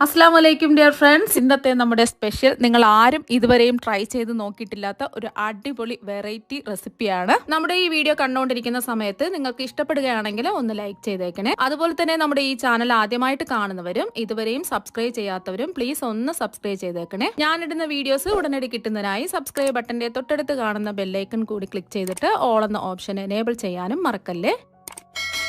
അസ്സലാമലൈക്കും dear friends. ഇന്നത്തെ നമ്മുടെ സ്പെഷ്യൽ നിങ്ങൾ ആരും ഇതുവരെയും ട്രൈ ചെയ്ത് നോക്കിയിട്ടില്ലാത്ത ഒരു അടിപൊളി വെറൈറ്റി റെസിപ്പിയാണ്. നമ്മുടെ ഈ വീഡിയോ കണ്ടുകൊണ്ടിരിക്കുന്ന സമയത്ത് നിങ്ങൾക്ക് ഇഷ്ടപ്പെടുകയാണെങ്കിൽ ഒന്ന് ലൈക്ക് ചെയ്തേക്കണേ. അതുപോലെ തന്നെ നമ്മുടെ ഈ ചാനൽ ആദ്യമായിട്ട് കാണുന്നവരും ഇതുവരെയും സബ്സ്ക്രൈബ് ചെയ്യാത്തവരും പ്ലീസ് ഒന്ന് സബ്സ്ക്രൈബ് ചെയ്തേക്കണേ. ഞാനിടുന്ന വീഡിയോസ് ഉടനടി കിട്ടുന്നതിനായി സബ്സ്ക്രൈബ് ബട്ടന്റെ തൊട്ടടുത്ത് കാണുന്ന ബെല്ലൈക്കൺ കൂടി ക്ലിക്ക് ചെയ്തിട്ട് ഓൾ എന്ന ഓപ്ഷൻ എനേബിൾ ചെയ്യാനും മറക്കല്ലേ.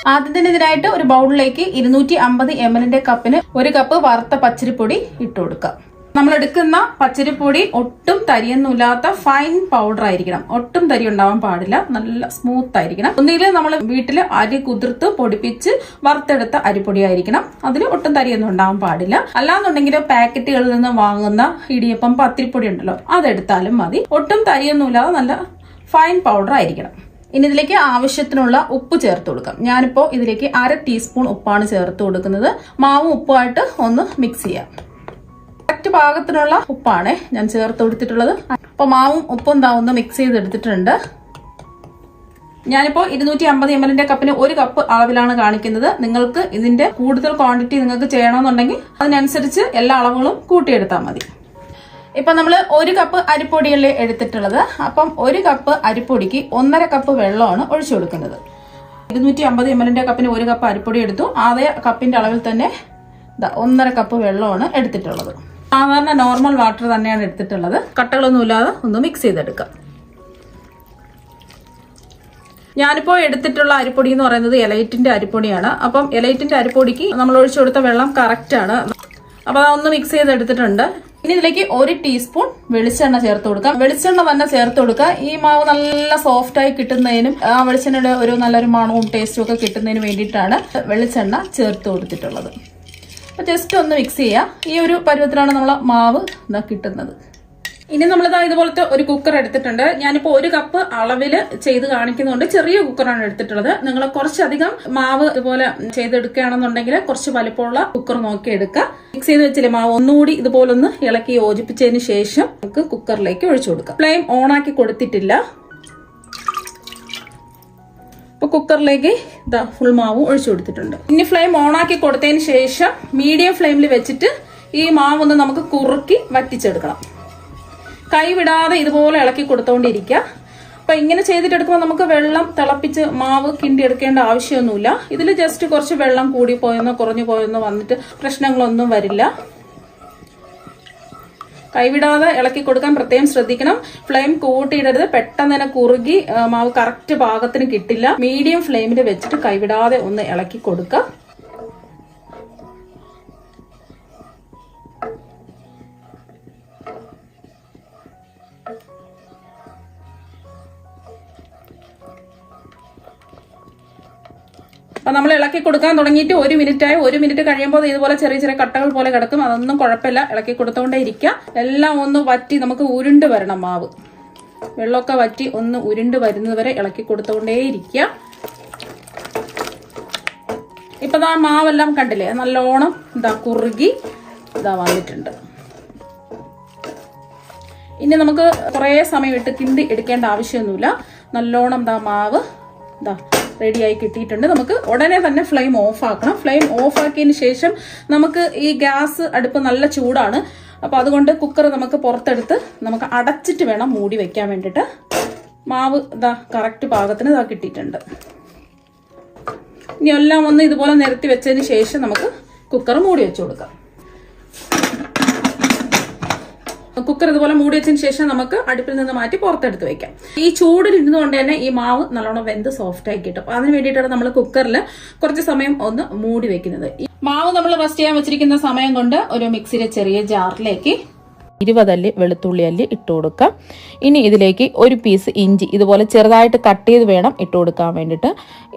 ആദ്യം തന്നെ ഇതിനായിട്ട് ഒരു ബൗളിലേക്ക് 250 ml കപ്പിന് 1 കപ്പ് വറുത്ത പച്ചരിപ്പൊടി ഇട്ട് കൊടുക്കാം. നമ്മൾ എടുക്കുന്ന പച്ചരിപ്പൊടി ഒട്ടും തരിയൊന്നുമില്ലാത്ത ഫൈൻ പൗഡർ ആയിരിക്കണം. ഒട്ടും തരി ഉണ്ടാവാൻ പാടില്ല. നല്ല സ്മൂത്ത് ആയിരിക്കണം. ഒന്നുകിൽ നമ്മൾ വീട്ടിൽ അരി കുതിർത്ത് പൊടിപ്പിച്ച് വറുത്തെടുത്ത അരിപ്പൊടി ആയിരിക്കണം. അതിൽ ഒട്ടും തരിയൊന്നും ഉണ്ടാവാൻ പാടില്ല. അല്ലാന്നുണ്ടെങ്കിൽ പാക്കറ്റുകളിൽ നിന്ന് വാങ്ങുന്ന ഇടിയപ്പം പത്തിരിപ്പൊടി ഉണ്ടല്ലോ, അതെടുത്താലും മതി. ഒട്ടും തരിയൊന്നുമില്ലാതെ നല്ല ഫൈൻ പൗഡർ ആയിരിക്കണം. ഇനി ഇതിലേക്ക് ആവശ്യത്തിനുള്ള ഉപ്പ് ചേർത്ത് കൊടുക്കാം. ഞാനിപ്പോ ഇതിലേക്ക് 1/2 ടീസ്പൂൺ ഉപ്പാണ് ചേർത്ത് കൊടുക്കുന്നത്. മാവും ഉപ്പുമായിട്ട് ഒന്ന് മിക്സ് ചെയ്യാം. കറക്റ്റ് പാകത്തിനുള്ള ഉപ്പാണ് ഞാൻ ചേർത്ത് കൊടുത്തിട്ടുള്ളത്. അപ്പൊ മാവും ഉപ്പും ഒന്ന് മിക്സ് ചെയ്തെടുത്തിട്ടുണ്ട്. ഞാനിപ്പോ 250 ml കപ്പിന് 1 കപ്പ് അളവിലാണ് കാണിക്കുന്നത്. നിങ്ങൾക്ക് ഇതിന്റെ കൂടുതൽ ക്വാണ്ടിറ്റി നിങ്ങൾക്ക് ചെയ്യണമെന്നുണ്ടെങ്കിൽ അതിനനുസരിച്ച് എല്ലാ അളവുകളും കൂട്ടിയെടുത്താൽ മതി. ഇപ്പൊ നമ്മൾ 1 കപ്പ് അരിപ്പൊടിയല്ലേ എടുത്തിട്ടുള്ളത്. അപ്പം 1 കപ്പ് അരിപ്പൊടിക്ക് 1.5 കപ്പ് വെള്ളമാണ് ഒഴിച്ചു കൊടുക്കുന്നത്. 250 ml കപ്പിന് 1 കപ്പ് അരിപ്പൊടി എടുത്തു. അതേ കപ്പിന്റെ അളവിൽ തന്നെ 1.5 കപ്പ് വെള്ളമാണ് എടുത്തിട്ടുള്ളത്. സാധാരണ നോർമൽ വാട്ടർ തന്നെയാണ് എടുത്തിട്ടുള്ളത്. കട്ടകളൊന്നും ഇല്ലാതെ ഒന്ന് മിക്സ് ചെയ്തെടുക്കാം. ഞാനിപ്പോ എടുത്തിട്ടുള്ള അരിപ്പൊടി എന്ന് പറയുന്നത് എലൈറ്റിന്റെ അരിപ്പൊടിയാണ്. അപ്പം എലൈറ്റിന്റെ അരിപ്പൊടിക്ക് നമ്മൾ ഒഴിച്ചു കൊടുത്ത വെള്ളം കറക്റ്റ് ആണ്. അപ്പൊ അതൊന്ന് മിക്സ് ചെയ്തെടുത്തിട്ടുണ്ട്. ഇനി ഇതിലേക്ക് 1 ടീസ്പൂൺ വെളിച്ചെണ്ണ ചേർത്ത് കൊടുക്കാം. വെളിച്ചെണ്ണ തന്നെ ചേർത്ത് കൊടുക്കുക. ഈ മാവ് നല്ല സോഫ്റ്റ് ആയി കിട്ടുന്നതിനും ആ വെളിച്ചെണ്ണയുടെ ഒരു നല്ലൊരു മണവും ടേസ്റ്റും ഒക്കെ കിട്ടുന്നതിന് വേണ്ടിയിട്ടാണ് വെളിച്ചെണ്ണ ചേർത്ത് കൊടുത്തിട്ടുള്ളത്. അപ്പൊ ജസ്റ്റ് ഒന്ന് മിക്സ് ചെയ്യാം. ഈ ഒരു പരുവത്തിലാണ് നമ്മളെ മാവ് കിട്ടുന്നത്. ഇനി നമ്മളിതാ ഇതുപോലത്തെ ഒരു കുക്കർ എടുത്തിട്ടുണ്ട്. ഞാനിപ്പോ 1 കപ്പ് അളവില് ചെയ്ത് കാണിക്കുന്നുണ്ട്. ചെറിയ കുക്കറാണ് എടുത്തിട്ടുള്ളത്. നിങ്ങൾ കുറച്ചധികം മാവ് ഇതുപോലെ ചെയ്തെടുക്കുകയാണെന്നുണ്ടെങ്കിൽ കുറച്ച് വലിപ്പമുള്ള കുക്കർ നോക്കി എടുക്കുക. മിക്സ് ചെയ്ത് വെച്ചില്ലേ മാവ്, ഒന്നുകൂടി ഇതുപോലെ ഒന്ന് ഇളക്കി യോജിപ്പിച്ചതിന് ശേഷം നമുക്ക് കുക്കറിലേക്ക് ഒഴിച്ചു കൊടുക്കാം. ഫ്ലെയിം ഓൺ ആക്കി കൊടുത്തിട്ടില്ല. ഇപ്പൊ കുക്കറിലേക്ക് ഫുൾ മാവ് ഒഴിച്ചു കൊടുത്തിട്ടുണ്ട്. ഇനി ഫ്ലെയിം ഓൺ ആക്കി കൊടുത്തതിന് ശേഷം മീഡിയം ഫ്ലെയിമിൽ വെച്ചിട്ട് ഈ മാവ് ഒന്ന് നമുക്ക് കുറുക്കി വറ്റിച്ചെടുക്കണം. കൈ വിടാതെ ഇതുപോലെ ഇളക്കി കൊടുത്തോണ്ടിരിക്കുക. അപ്പൊ ഇങ്ങനെ ചെയ്തിട്ടെടുക്കുമ്പോൾ നമുക്ക് വെള്ളം തിളപ്പിച്ച് മാവ് കിണ്ടി എടുക്കേണ്ട ആവശ്യമൊന്നുമില്ല. ഇതിൽ ജസ്റ്റ് കുറച്ച് വെള്ളം കൂടി പോയെന്നോ കുറഞ്ഞു പോയെന്നോ വന്നിട്ട് പ്രശ്നങ്ങളൊന്നും വരില്ല. കൈവിടാതെ ഇളക്കി കൊടുക്കാൻ പ്രത്യേകം ശ്രദ്ധിക്കണം. ഫ്ലെയിം കൂട്ടിയിടരുത്. പെട്ടെന്ന് തന്നെ കുറുകി മാവ് കറക്റ്റ് പാകത്തിന് കിട്ടില്ല. മീഡിയം ഫ്ലെയിമിൽ വെച്ചിട്ട് കൈവിടാതെ ഒന്ന് ഇളക്കി കൊടുക്കുക. അപ്പൊ നമ്മൾ ഇളക്കി കൊടുക്കാൻ തുടങ്ങിയിട്ട് 1 മിനിറ്റായി. 1 മിനിറ്റ് കഴിയുമ്പോൾ ഇതുപോലെ ചെറിയ ചെറിയ കട്ടകൾ പോലെ കിടക്കും. അതൊന്നും കുഴപ്പമില്ല. ഇളക്കി കൊടുത്തോണ്ടേ ഇരിക്കുക. എല്ലാം ഒന്ന് വറ്റി നമുക്ക് ഉരുണ്ട് വരണം. മാവ് വെള്ളമൊക്കെ വറ്റി ഒന്ന് ഉരുണ്ട് വരുന്നത് വരെ ഇളക്കി കൊടുത്തോണ്ടേ ഇരിക്കുക. ഇപ്പൊ മാവെല്ലാം കണ്ടില്ലേ, നല്ലോണം കുറുകി വന്നിട്ടുണ്ട്. ഇനി നമുക്ക് കുറെ സമയം ഇട്ട് കിണ്ടി എടുക്കേണ്ട ആവശ്യമൊന്നുമില്ല. നല്ലോണം മാവ് റെഡിയായി കിട്ടിയിട്ടുണ്ട്. നമുക്ക് ഉടനെ തന്നെ ഫ്ലെയിം ഓഫ് ആക്കണം. ഫ്ലെയിം ഓഫ് ആക്കിയതിന് ശേഷം നമുക്ക് ഈ ഗ്യാസ് അടുപ്പ് നല്ല ചൂടാണ്. അപ്പൊ അതുകൊണ്ട് കുക്കർ നമുക്ക് പുറത്തെടുത്ത് നമുക്ക് അടച്ചിട്ട് വേണം മൂടി വെക്കാൻ വേണ്ടിട്ട്. മാവ് കറക്റ്റ് പാകത്തിന് കിട്ടിയിട്ടുണ്ട്. ഇനി എല്ലാം ഒന്ന് ഇതുപോലെ നിരത്തി വെച്ചതിന് ശേഷം നമുക്ക് കുക്കർ മൂടി വെച്ചു കൊടുക്കാം. കുക്കർ ഇതുപോലെ മൂടി വെച്ചതിന് ശേഷം നമുക്ക് അടുപ്പിൽ നിന്ന് മാറ്റി പുറത്തെടുത്ത് വെക്കാം. ഈ ചൂടിൽ ഇരുന്നുകൊണ്ട് തന്നെ ഈ മാവ് നല്ലോണം വെന്ത് സോഫ്റ്റ് ആയി കിട്ടും. അതിന് വേണ്ടിയിട്ടാണ് നമ്മൾ കുക്കറിൽ കുറച്ച് സമയം ഒന്ന് മൂടി വെക്കുന്നത്. ഈ മാവ് നമ്മൾ റെസ്റ്റ് ചെയ്യാൻ വെച്ചിരിക്കുന്ന സമയം കൊണ്ട് ഒരു മിക്സിയിലെ ചെറിയ ജാറിലേക്ക് 20 അല്ലി വെളുത്തുള്ളി അല്ലി ഇട്ട് കൊടുക്കാം. ഇനി ഇതിലേക്ക് 1 പീസ് ഇഞ്ചി ഇതുപോലെ ചെറുതായിട്ട് കട്ട് ചെയ്ത് വേണം ഇട്ട് കൊടുക്കാൻ വേണ്ടിയിട്ട്.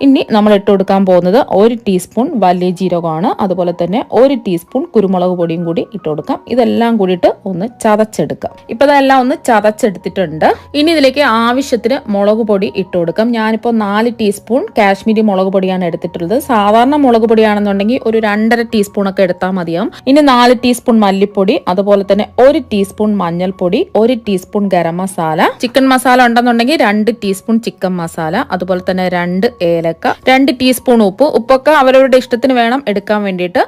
ഇനി നമ്മൾ ഇട്ട് കൊടുക്കാൻ പോകുന്നത് 1 ടീസ്പൂൺ വലിയ ജീരകമാണ്. അതുപോലെ തന്നെ 1 ടീസ്പൂൺ കുരുമുളക് പൊടിയും കൂടി ഇട്ട് കൊടുക്കാം. ഇതെല്ലാം കൂടിയിട്ട് ഒന്ന് ചതച്ചെടുക്കാം. ഇപ്പൊ ഇതെല്ലാം ഒന്ന് ചതച്ചെടുത്തിട്ടുണ്ട്. ഇനി ഇതിലേക്ക് ആവശ്യത്തിന് മുളക് പൊടി ഇട്ട് കൊടുക്കാം. ഞാനിപ്പോൾ 4 ടീസ്പൂൺ കാശ്മീരി മുളക് പൊടിയാണ് എടുത്തിട്ടുള്ളത്. സാധാരണ മുളക് പൊടിയാണെന്നുണ്ടെങ്കിൽ ഒരു 2.5 ടീസ്പൂൺ ഒക്കെ എടുത്താൽ മതിയാവും. ഇനി 4 ടീസ്പൂൺ മല്ലിപ്പൊടി, അതുപോലെ തന്നെ 1 ടീസ്പൂൺ മഞ്ഞൾപ്പൊടി, 1 ടീസ്പൂൺ ഗരം മസാല, ചിക്കൻ മസാല ഉണ്ടെന്നുണ്ടെങ്കിൽ 2 ടീസ്പൂൺ ചിക്കൻ മസാല, അതുപോലെ തന്നെ 2 ഏലക്ക, 2 ടീസ്പൂൺ ഉപ്പൊക്കെ അവരവരുടെ ഇഷ്ടത്തിന് വേണം എടുക്കാൻ വേണ്ടിയിട്ട്.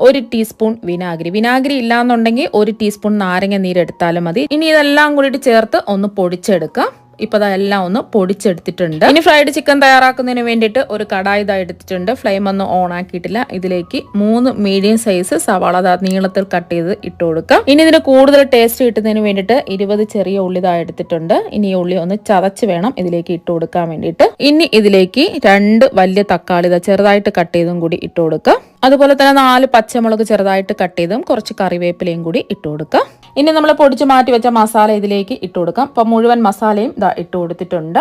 1 ടീസ്പൂൺ വിനാഗിരി ഇല്ലാന്നുണ്ടെങ്കിൽ 1 ടീസ്പൂൺ നാരങ്ങ നീര് എടുത്താലും മതി. ഇനി ഇതെല്ലാം കൂടിയിട്ട് ചേർത്ത് ഒന്ന് പൊടിച്ചെടുക്കാം. ഇപ്പൊ അതെല്ലാം ഒന്ന് പൊടിച്ചെടുത്തിട്ടുണ്ട്. ഇനി ഫ്രൈഡ് ചിക്കൻ തയ്യാറാക്കുന്നതിന് വേണ്ടിയിട്ട് ഒരു കടായി എടുത്തിട്ടുണ്ട്. ഫ്ലെയിം ഒന്നും ഓൺ ആക്കിയിട്ടില്ല. ഇതിലേക്ക് 3 മീഡിയം സൈസ് സവാള നീളത്തിൽ കട്ട് ചെയ്ത് ഇട്ട് കൊടുക്കാം. ഇനി ഇതിന് കൂടുതൽ ടേസ്റ്റ് കിട്ടുന്നതിന് വേണ്ടിയിട്ട് 20 ചെറിയ ഉള്ളി എടുത്തിട്ടുണ്ട്. ഇനി ഈ ഉള്ളി ഒന്ന് ചതച്ച് വേണം ഇതിലേക്ക് ഇട്ട് കൊടുക്കാൻ വേണ്ടിയിട്ട്. ഇനി ഇതിലേക്ക് 2 വലിയ തക്കാളി ചെറുതായിട്ട് കട്ട് ചെയ്തും കൂടി ഇട്ട് കൊടുക്കാം. അതുപോലെ തന്നെ 4 പച്ചമുളക് ചെറുതായിട്ട് കട്ട് ചെയ്തും കുറച്ച് കറിവേപ്പിലയും കൂടി ഇട്ട് കൊടുക്കാം. ഇനി നമ്മൾ പൊടിച്ച് മാറ്റി വെച്ച മസാല ഇതിലേക്ക് ഇട്ട് കൊടുക്കാം. അപ്പം മുഴുവൻ മസാലയും ഇട്ട് കൊടുത്തിട്ടുണ്ട്.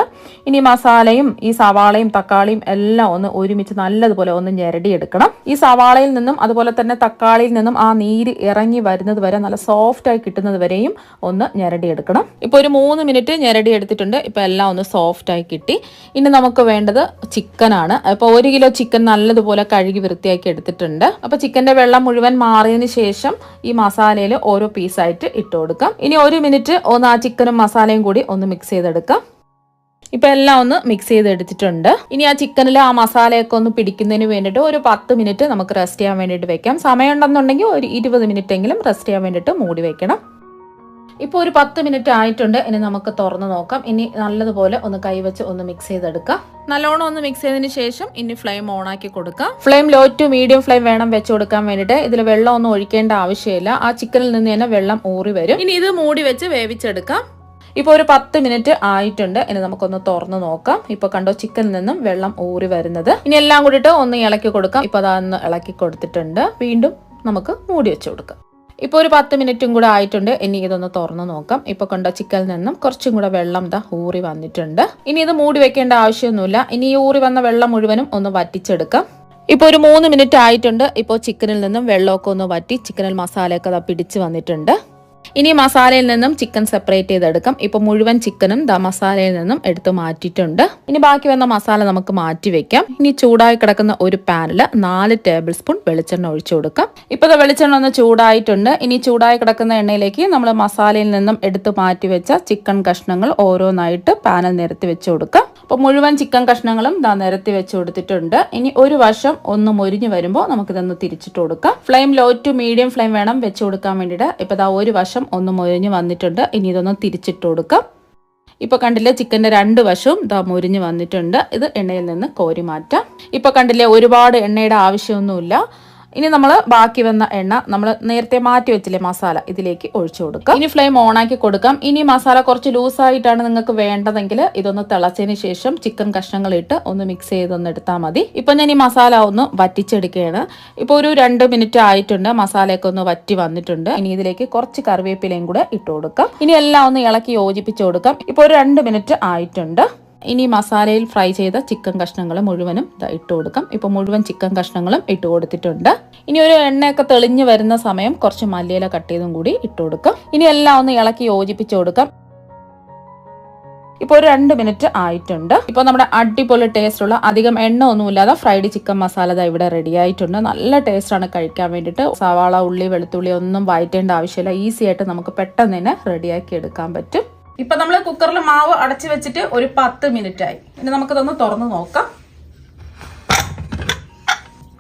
ഇനി മസാലയും ഈ സവാളയും തക്കാളിയും എല്ലാം ഒന്ന് ഒരുമിച്ച് നല്ലതുപോലെ ഒന്ന് ഞെരടിയെടുക്കണം. ഈ സവാളയിൽ നിന്നും അതുപോലെ തന്നെ തക്കാളിയിൽ നിന്നും ആ നീര് ഇറങ്ങി വരുന്നത് വരെ നല്ല സോഫ്റ്റ് ആയി കിട്ടുന്നത് വരെയും ഒന്ന് ഞെരടിയെടുക്കണം. ഇപ്പൊ ഒരു 3 മിനിറ്റ് ഞെരടി എടുത്തിട്ടുണ്ട്. ഇപ്പൊ എല്ലാം ഒന്ന് സോഫ്റ്റ് ആയി കിട്ടി. ഇനി നമുക്ക് വേണ്ടത് ചിക്കനാണ്. അപ്പൊ 1 കിലോ ചിക്കൻ നല്ലതുപോലെ കഴുകി വൃത്തിയാക്കി എടുത്തിട്ടുണ്ട്. അപ്പൊ ചിക്കന്റെ വെള്ളം മുഴുവൻ മാറിയതിന് ശേഷം ഈ മസാലയിൽ ഓരോ പീസായിട്ട് ഇട്ട് കൊടുക്കാം. ഇനി 1 മിനിറ്റ് ഒന്ന് ആ ചിക്കനും മസാലയും കൂടി ഒന്ന് മിക്സ് ചെയ്തെടുക്കാം. ഇപ്പൊ എല്ലാം ഒന്ന് മിക്സ് ചെയ്ത് എടുത്തിട്ടുണ്ട്. ഇനി ആ ചിക്കനിൽ ആ മസാലയൊക്കെ ഒന്ന് പിടിക്കുന്നതിന് വേണ്ടിയിട്ട് ഒരു 10 മിനിറ്റ് നമുക്ക് റെസ്റ്റ് ചെയ്യാൻ വേണ്ടിയിട്ട് വെക്കാം. സമയം ഉണ്ടെന്നുണ്ടെങ്കിൽ ഒരു 20 മിനിറ്റ് എങ്കിലും റെസ്റ്റ് ചെയ്യാൻ വേണ്ടിയിട്ട് മൂടി വെക്കണം. ഇപ്പോൾ ഒരു 10 മിനിറ്റ് ആയിട്ടുണ്ട്. ഇനി നമുക്ക് തുറന്ന് നോക്കാം. ഇനി നല്ലതുപോലെ ഒന്ന് കൈവച്ച് ഒന്ന് മിക്സ് ചെയ്തെടുക്കാം. നല്ലോണം ഒന്ന് മിക്സ് ചെയ്തതിന് ശേഷം ഇനി ഫ്ലെയിം ഓൺ ആക്കി കൊടുക്കാം. Flame low to medium flame വേണം വെച്ച് കൊടുക്കാൻ വേണ്ടിയിട്ട്. ഇതിൽ വെള്ളം ഒന്നും ഒഴിക്കേണ്ട ആവശ്യമില്ല. ആ ചിക്കനിൽ നിന്ന് തന്നെ വെള്ളം ഊറി വരും. ഇനി ഇത് മൂടി വെച്ച് വേവിച്ചെടുക്കാം. ഇപ്പോൾ ഒരു 10 മിനിറ്റ് ആയിട്ടുണ്ട്. ഇനി നമുക്കൊന്ന് തുറന്ന് നോക്കാം. ഇപ്പൊ കണ്ടോ ചിക്കനിൽ നിന്നും വെള്ളം ഊറി വരുന്നത്. ഇനി എല്ലാം കൂടിയിട്ട് ഒന്ന് ഇളക്കി കൊടുക്കാം. ഇപ്പൊ അതൊന്ന് ഇളക്കി കൊടുത്തിട്ടുണ്ട്. വീണ്ടും നമുക്ക് മൂടി വെച്ച് കൊടുക്കാം. ഇപ്പോൾ ഒരു 10 മിനിറ്റും കൂടെ ആയിട്ടുണ്ട്. ഇനി ഇതൊന്ന് തുറന്ന് നോക്കാം. ഇപ്പൊ കണ്ടോ ചിക്കനിൽ നിന്നും കുറച്ചും കൂടെ വെള്ളം ഊറി വന്നിട്ടുണ്ട്. ഇനി ഇത് മൂടി വെക്കേണ്ട ആവശ്യമൊന്നുമില്ല. ഇനി ഈ ഊറി വന്ന വെള്ളം മുഴുവനും ഒന്ന് വറ്റിച്ചെടുക്കാം. ഇപ്പോൾ ഒരു 3 മിനിറ്റ് ആയിട്ടുണ്ട്. ഇപ്പോൾ ചിക്കനിൽ നിന്നും വെള്ളമൊക്കെ ഒന്ന് വറ്റി ചിക്കനിൽ മസാലയൊക്കെ പിടിച്ച് വന്നിട്ടുണ്ട്. ഇനി മസാലയിൽ നിന്നും ചിക്കൻ സെപ്പറേറ്റ് ചെയ്തെടുക്കാം. ഇപ്പൊ മുഴുവൻ ചിക്കനും മസാലയിൽ നിന്നും എടുത്ത് മാറ്റിയിട്ടുണ്ട്. ഇനി ബാക്കി വന്ന മസാല നമുക്ക് മാറ്റി വെക്കാം. ഇനി ചൂടായി കിടക്കുന്ന ഒരു പാനിൽ 4 ടേബിൾ സ്പൂൺ വെളിച്ചെണ്ണ ഒഴിച്ചു കൊടുക്കാം. ഇപ്പൊ വെളിച്ചെണ്ണ ഒന്ന് ചൂടായിട്ടുണ്ട്. ഇനി ചൂടായി കിടക്കുന്ന എണ്ണയിലേക്ക് നമ്മൾ മസാലയിൽ നിന്നും എടുത്ത് മാറ്റി വെച്ച ചിക്കൻ കഷ്ണങ്ങൾ ഓരോന്നായിട്ട് പാനിൽ നിരത്തി വെച്ച് കൊടുക്കാം. അപ്പൊ മുഴുവൻ ചിക്കൻ കഷ്ണങ്ങളും നിരത്തി വെച്ച് കൊടുത്തിട്ടുണ്ട്. ഇനി ഒരു വശം ഒന്ന് മൊരിഞ്ഞു വരുമ്പോൾ നമുക്കിതൊന്ന് തിരിച്ചിട്ട് കൊടുക്കാം. Flame low to medium flame വേണം വെച്ച് കൊടുക്കാൻ വേണ്ടിയിട്ട്. ഇപ്പൊ ഒരു വശം ഒന്ന് മൊരിഞ്ഞു വന്നിട്ടുണ്ട്. ഇനി ഇതൊന്ന് തിരിച്ചിട്ട് കൊടുക്കാം. ഇപ്പൊ കണ്ടില്ലേ ചിക്കന്റെ 2 വശവും മൊരിഞ്ഞു വന്നിട്ടുണ്ട്. ഇത് എണ്ണയിൽ നിന്ന് കോരി മാറ്റാം. ഇപ്പൊ കണ്ടില്ലേ ഒരുപാട് എണ്ണയുടെ ആവശ്യമൊന്നുമില്ല. ഇനി നമ്മൾ ബാക്കി വന്ന എണ്ണ നമ്മൾ നേരത്തെ മാറ്റി വെച്ചില്ലേ മസാല ഇതിലേക്ക് ഒഴിച്ചു കൊടുക്കാം. ഇനി ഫ്ലെയിം ഓൺ ആക്കി കൊടുക്കാം. ഇനി മസാല കുറച്ച് ലൂസായിട്ടാണ് നിങ്ങൾക്ക് വേണ്ടതെങ്കിൽ ഇതൊന്ന് തിളച്ചതിന് ശേഷം ചിക്കൻ കഷ്ണങ്ങൾ ഇട്ട് ഒന്ന് മിക്സ് ചെയ്തൊന്ന് എടുത്താൽ മതി. ഇപ്പൊ ഞാൻ ഈ മസാല ഒന്ന് വറ്റിച്ചെടുക്കുകയാണ്. ഇപ്പൊ ഒരു 2 മിനിറ്റ് ആയിട്ടുണ്ട്. മസാലയൊക്കെ ഒന്ന് വറ്റി വന്നിട്ടുണ്ട്. ഇനി ഇതിലേക്ക് കുറച്ച് കറിവേപ്പിലയും കൂടെ ഇട്ട് കൊടുക്കാം. ഇനി എല്ലാം ഒന്ന് ഇളക്കി യോജിപ്പിച്ച് കൊടുക്കാം. ഇപ്പൊ ഒരു 2 മിനിറ്റ് ആയിട്ടുണ്ട്. ഇനി മസാലയിൽ ഫ്രൈ ചെയ്ത ചിക്കൻ കഷ്ണങ്ങൾ മുഴുവനും ഇട്ട് കൊടുക്കാം. ഇപ്പൊ മുഴുവൻ ചിക്കൻ കഷ്ണങ്ങളും ഇട്ട് കൊടുത്തിട്ടുണ്ട്. ഇനി ഒരു എണ്ണയൊക്കെ തെളിഞ്ഞു വരുന്ന സമയം കുറച്ച് മല്ലിയില കട്ട് ചെയ്തും കൂടി ഇട്ട് കൊടുക്കാം. ഇനി എല്ലാം ഒന്ന് ഇളക്കി യോജിപ്പിച്ച് കൊടുക്കാം. ഇപ്പോൾ ഒരു 2 മിനിറ്റ് ആയിട്ടുണ്ട്. ഇപ്പോൾ നമ്മുടെ അടിപൊളി ടേസ്റ്റുള്ള അധികം എണ്ണ ഒന്നുമില്ലാതെ ഫ്രൈഡ് ചിക്കൻ മസാല ഇവിടെ റെഡി ആയിട്ടുണ്ട്. നല്ല ടേസ്റ്റാണ് കഴിക്കാൻ വേണ്ടിയിട്ട്. സവാള, ഉള്ളി, വെളുത്തുള്ളി ഒന്നും വഴറ്റേണ്ട ആവശ്യമില്ല. ഈസി ആയിട്ട് നമുക്ക് പെട്ടെന്ന് തന്നെ റെഡിയാക്കി എടുക്കാൻ പറ്റും. ഇപ്പൊ നമ്മൾ കുക്കറിൽ മാവ് അടച്ചു വെച്ചിട്ട് ഒരു 10 മിനിറ്റ് ആയി. ഇനി നമുക്കിതൊന്ന് തുറന്ന് നോക്കാം.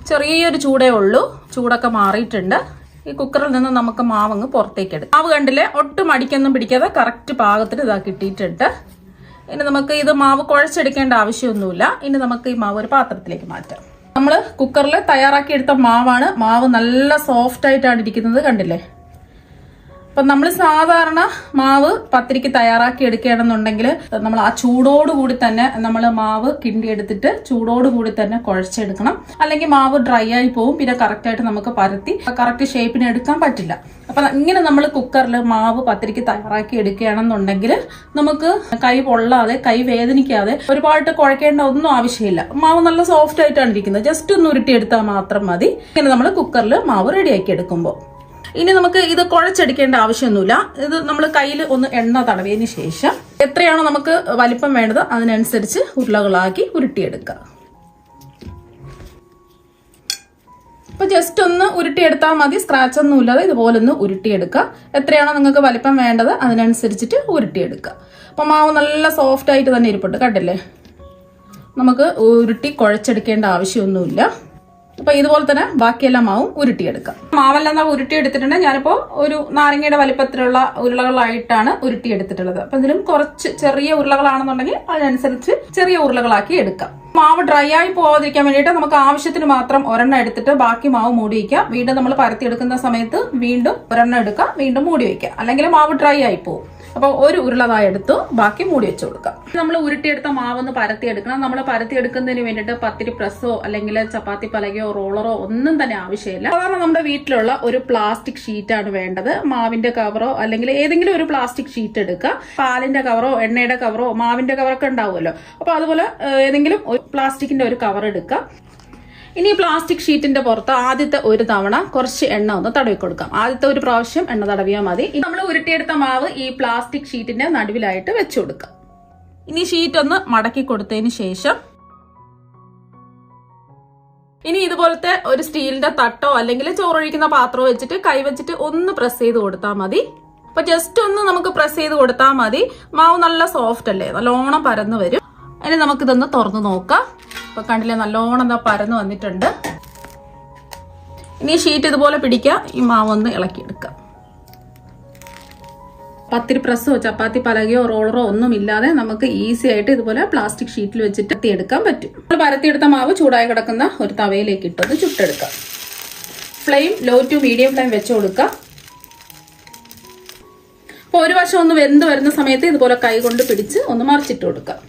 ചെറിയൊരു ചൂടേ ഉള്ളൂ. ചൂടൊക്കെ മാറിയിട്ടുണ്ട്. ഈ കുക്കറിൽ നിന്ന് നമുക്ക് മാവങ്ങ് പുറത്തേക്ക് എടുക്കാം. മാവ് കണ്ടില്ലേ ഒട്ടും അടിക്കൊന്നും പിടിക്കാതെ കറക്റ്റ് പാകത്തിന് ഇതാ കിട്ടിയിട്ടുണ്ട്. ഇനി നമുക്ക് ഇത് മാവ് കുഴച്ചെടുക്കേണ്ട ആവശ്യമൊന്നുമില്ല. ഇനി നമുക്ക് ഈ മാവ് ഒരു പാത്രത്തിലേക്ക് മാറ്റാം. നമ്മൾ കുക്കറിൽ തയ്യാറാക്കി എടുത്ത മാവാണ്. മാവ് നല്ല സോഫ്റ്റ് ആയിട്ടാണ് ഇരിക്കുന്നത്. കണ്ടില്ലേ? അപ്പം നമ്മൾ സാധാരണ മാവ് പത്തിരിക്ക് തയ്യാറാക്കി എടുക്കുകയാണെന്നുണ്ടെങ്കിൽ നമ്മൾ ആ ചൂടോടുകൂടി തന്നെ നമ്മൾ മാവ് കിണ്ടിയെടുത്തിട്ട് ചൂടോടുകൂടി തന്നെ കുഴച്ചെടുക്കണം. അല്ലെങ്കിൽ മാവ് ഡ്രൈ ആയി പോകും. പിന്നെ കറക്റ്റായിട്ട് നമുക്ക് പരത്തി കറക്റ്റ് ഷേപ്പിന് എടുക്കാൻ പറ്റില്ല. അപ്പം ഇങ്ങനെ നമ്മൾ കുക്കറിൽ മാവ് പത്തിരിക്ക് തയ്യാറാക്കി എടുക്കുകയാണെന്നുണ്ടെങ്കിൽ നമുക്ക് കൈ പൊള്ളാതെ കൈ വേദനിക്കാതെ ഒരുപാട് കുഴക്കേണ്ട ഒന്നും ആവശ്യമില്ല. മാവ് നല്ല സോഫ്റ്റ് ആയിട്ടാണ് ഇരിക്കുന്നത്. ജസ്റ്റ് ഒന്ന് ഉരുട്ടിയെടുത്താൽ മാത്രം മതി. ഇങ്ങനെ നമ്മൾ കുക്കറിൽ മാവ് റെഡിയാക്കി എടുക്കുമ്പോൾ ഇനി നമുക്ക് ഇത് കുഴച്ചെടുക്കേണ്ട ആവശ്യമൊന്നുമില്ല. ഇത് നമ്മൾ കയ്യിൽ ഒന്ന് എണ്ണ തടവിയതിന് ശേഷം എത്രയാണോ നമുക്ക് വലിപ്പം വേണ്ടത് അതിനനുസരിച്ച് ഉരുളകളാക്കി ഉരുട്ടിയെടുക്കുക. അപ്പോൾ ജസ്റ്റ് ഒന്ന് ഉരുട്ടിയെടുത്താൽ മതി, സ്ക്രാച്ച് ഒന്നും ഇല്ലാതെ ഇതുപോലെ ഒന്ന് ഉരുട്ടിയെടുക്കുക. എത്രയാണോ നിങ്ങൾക്ക് വലിപ്പം വേണ്ടത് അതിനനുസരിച്ചിട്ട് ഉരുട്ടിയെടുക്കുക. അപ്പോൾ മാവ് നല്ല സോഫ്റ്റ് ആയിട്ട് തന്നെ ഇരിപ്പുണ്ട്, കണ്ടില്ലേ? നമുക്ക് ഉരുട്ടി കുഴച്ചെടുക്കേണ്ട ആവശ്യമൊന്നുമില്ല. അപ്പോൾ ഇതുപോലെ തന്നെ ബാക്കിയെല്ലാം മാവും ഉരുട്ടിയെടുക്കാം. മാവെല്ലാം ഉരുട്ടിയെടുത്തിട്ടുണ്ട്. ഞാനിപ്പോൾ ഒരു നാരങ്ങയുടെ വലിപ്പത്തിലുള്ള ഉരുളകളായിട്ടാണ് ഉരുട്ടിയെടുത്തിട്ടുള്ളത്. അപ്പം ഇതിലും കുറച്ച് ചെറിയ ഉരുളകളാണെന്നുണ്ടെങ്കിൽ അതിനനുസരിച്ച് ചെറിയ ഉരുളകളാക്കി എടുക്കാം. മാവ് ഡ്രൈ ആയി പോവാതിരിക്കാൻ വേണ്ടിയിട്ട് നമുക്ക് ആവശ്യത്തിന് മാത്രം ഒരെണ്ണം എടുത്തിട്ട് ബാക്കി മാവ് മൂടി വയ്ക്കുക. വീണ്ടും നമ്മൾ പരത്തിയെടുക്കുന്ന സമയത്ത് വീണ്ടും ഒരെണ്ണം എടുക്കുക, വീണ്ടും മൂടി വയ്ക്കുക, അല്ലെങ്കിൽ മാവ് ഡ്രൈ ആയി പോകും. അപ്പോൾ ഒരു ഉരുളതായി എടുത്തു, ബാക്കി മൂടി വെച്ച് കൊടുക്കാം. നമ്മൾ ഉരുട്ടിയെടുത്ത മാവൊന്ന് പരത്തിയെടുക്കണം. നമ്മൾ പരത്തിയെടുക്കുന്നതിന് വേണ്ടിയിട്ട് പത്തിരി പ്രസ്സോ അല്ലെങ്കിൽ ചപ്പാത്തി പലകയോ റോളറോ ഒന്നും തന്നെ ആവശ്യമില്ല. കാരണം നമ്മുടെ വീട്ടിലുള്ള ഒരു പ്ലാസ്റ്റിക് ഷീറ്റാണ് വേണ്ടത്. മാവിന്റെ കവറോ അല്ലെങ്കിൽ ഏതെങ്കിലും ഒരു പ്ലാസ്റ്റിക് ഷീറ്റ് എടുക്കുക. പാലിന്റെ കവറോ എണ്ണയുടെ കവറോ മാവിന്റെ കവറൊക്കെ ഉണ്ടാവുമല്ലോ. അപ്പോൾ അതുപോലെ ഏതെങ്കിലും ഒരു പ്ലാസ്റ്റിക്കിന്റെ ഒരു കവർ എടുക്കുക. ഇനി പ്ലാസ്റ്റിക് ഷീറ്റിന്റെ പുറത്ത് ആദ്യത്തെ ഒരു തവണ കുറച്ച് എണ്ണ ഒന്ന് തടവി കൊടുക്കാം. ആദ്യത്തെ ഒരു പ്രാവശ്യം എണ്ണ തടവിയാൽ മതി. നമ്മൾ ഉരുട്ടിയെടുത്ത മാവ് ഈ പ്ലാസ്റ്റിക് ഷീറ്റിന്റെ നടുവിലായിട്ട് വെച്ചു കൊടുക്കാം. ഇനി ഷീറ്റ് ഒന്ന് മടക്കി കൊടുത്തതിന് ശേഷം ഇനി ഇതുപോലത്തെ ഒരു സ്റ്റീലിന്റെ തട്ടോ അല്ലെങ്കിൽ ചോറൊഴിക്കുന്ന പാത്രമോ വെച്ചിട്ട് കൈവച്ചിട്ട് ഒന്ന് പ്രസ് ചെയ്ത് കൊടുത്താൽ മതി. അപ്പൊ ജസ്റ്റ് ഒന്ന് നമുക്ക് പ്രസ് ചെയ്ത് കൊടുത്താൽ മതി. മാവ് നല്ല സോഫ്റ്റ് അല്ലേ, നല്ലോണം പരന്നു വരും. ഇനി നമുക്കിതൊന്ന് തുറന്നു നോക്കാം. അപ്പൊ കണ്ടില്ലേ, നല്ലോണം പരന്നു വന്നിട്ടുണ്ട്. ഇനി ഷീറ്റ് ഇതുപോലെ പിടിക്കുക, ഈ മാവൊന്ന് ഇളക്കിയെടുക്കാം. പത്തിരി പ്രസ്സോ ചപ്പാത്തി പലകയോ റോളറോ ഒന്നും ഇല്ലാതെ നമുക്ക് ഈസി ആയിട്ട് ഇതുപോലെ പ്ലാസ്റ്റിക് ഷീറ്റിൽ വെച്ചിട്ട് പരത്തിയെടുക്കാൻ പറ്റും. നമ്മൾ പരത്തിയെടുത്ത മാവ് ചൂടായി കിടക്കുന്ന ഒരു തവയിലേക്ക് ഇട്ടൊന്ന് ചുട്ടെടുക്കാം. Flame low to medium flame വെച്ച് കൊടുക്കുക. അപ്പൊ ഒരു വശം ഒന്ന് വെന്ത് വരുന്ന സമയത്ത് ഇതുപോലെ കൈ കൊണ്ട് പിടിച്ച് ഒന്ന് മറിച്ചിട്ട് കൊടുക്കാം.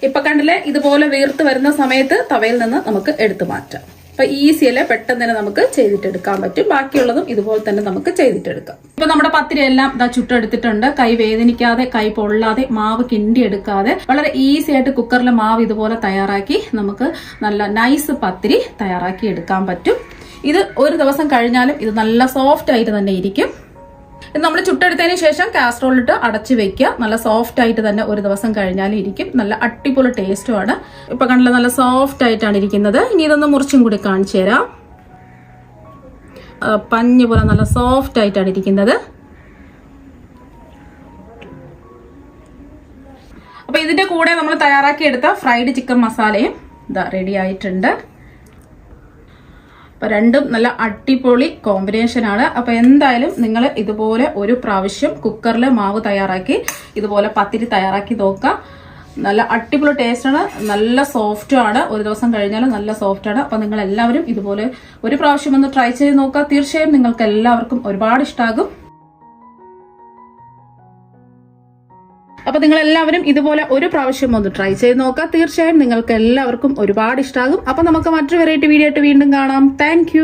ഇപ്പൊ കണ്ടില്ലേ, ഇതുപോലെ വീർത്ത് വരുന്ന സമയത്ത് തവയിൽ നിന്ന് നമുക്ക് എടുത്തു മാറ്റാം. അപ്പൊ ഈസി അല്ലേ, പെട്ടെന്ന് തന്നെ നമുക്ക് ചെയ്തിട്ടെടുക്കാൻ പറ്റും. ബാക്കിയുള്ളതും ഇതുപോലെ തന്നെ നമുക്ക് ചെയ്തിട്ടെടുക്കാം. ഇപ്പൊ നമ്മുടെ പത്തിരി എല്ലാം ചുട്ടെടുത്തിട്ടുണ്ട്. കൈ വേദനിക്കാതെ, കൈ പൊള്ളാതെ, മാവ് കിണ്ടിയെടുക്കാതെ വളരെ ഈസി ആയിട്ട് കുക്കറിലെ മാവ് ഇതുപോലെ തയ്യാറാക്കി നമുക്ക് നല്ല നൈസ് പത്തിരി തയ്യാറാക്കി എടുക്കാൻ പറ്റും. ഇത് ഒരു ദിവസം കഴിഞ്ഞാലും ഇത് നല്ല സോഫ്റ്റ് ആയിട്ട് തന്നെ ഇരിക്കും. ഇത് നമ്മൾ ചുട്ടെടുത്തതിന് ശേഷം കാസറോളിട്ട് അടച്ചു വെക്കുക. നല്ല സോഫ്റ്റ് ആയിട്ട് തന്നെ ഒരു ദിവസം കഴിഞ്ഞാലും ഇരിക്കും. നല്ല അടിപൊളി ടേസ്റ്റുമാണ്. ഇപ്പൊ കണ്ടില്ല, നല്ല സോഫ്റ്റ് ആയിട്ടാണ് ഇരിക്കുന്നത്. ഇനി ഇതൊന്ന് മുറിച്ചും കൂടി കാണിച്ചു തരാം. പഞ്ഞ് പോലെ നല്ല സോഫ്റ്റ് ആയിട്ടാണ് ഇരിക്കുന്നത്. അപ്പൊ ഇതിന്റെ കൂടെ നമ്മൾ തയ്യാറാക്കി എടുത്ത ഫ്രൈഡ് ചിക്കൻ മസാലയും ഇതാ റെഡി ആയിട്ടുണ്ട്. അപ്പൊ രണ്ടും നല്ല അടിപൊളി കോമ്പിനേഷൻ ആണ്. അപ്പൊ എന്തായാലും നിങ്ങൾ ഇതുപോലെ ഒരു പ്രാവശ്യം കുക്കറിൽ മാവ് തയ്യാറാക്കി ഇതുപോലെ പത്തിരി തയ്യാറാക്കി നോക്കുക. നല്ല അടിപൊളി ടേസ്റ്റ് ആണ്, നല്ല സോഫ്റ്റും ആണ്. ഒരു ദിവസം കഴിഞ്ഞാലും നല്ല സോഫ്റ്റ് ആണ്. അപ്പൊ നിങ്ങൾ എല്ലാവരും ഇതുപോലെ ഒരു പ്രാവശ്യം ഒന്ന് ട്രൈ ചെയ്ത് നോക്കുക. തീർച്ചയായും നിങ്ങൾക്ക് എല്ലാവർക്കും ഒരുപാട് ഇഷ്ടമാകും. അപ്പൊ നിങ്ങൾ എല്ലാവരും ഇതുപോലെ ഒരു പ്രാവശ്യം ഒന്ന് ട്രൈ ചെയ്ത് നോക്കുക. തീർച്ചയായും നിങ്ങൾക്ക് എല്ലാവർക്കും ഒരുപാട് ഇഷ്ടമാകും. അപ്പൊ നമുക്ക് മറ്റൊരു വെറൈറ്റി വീഡിയോ ആയിട്ട് വീണ്ടും കാണാം. താങ്ക്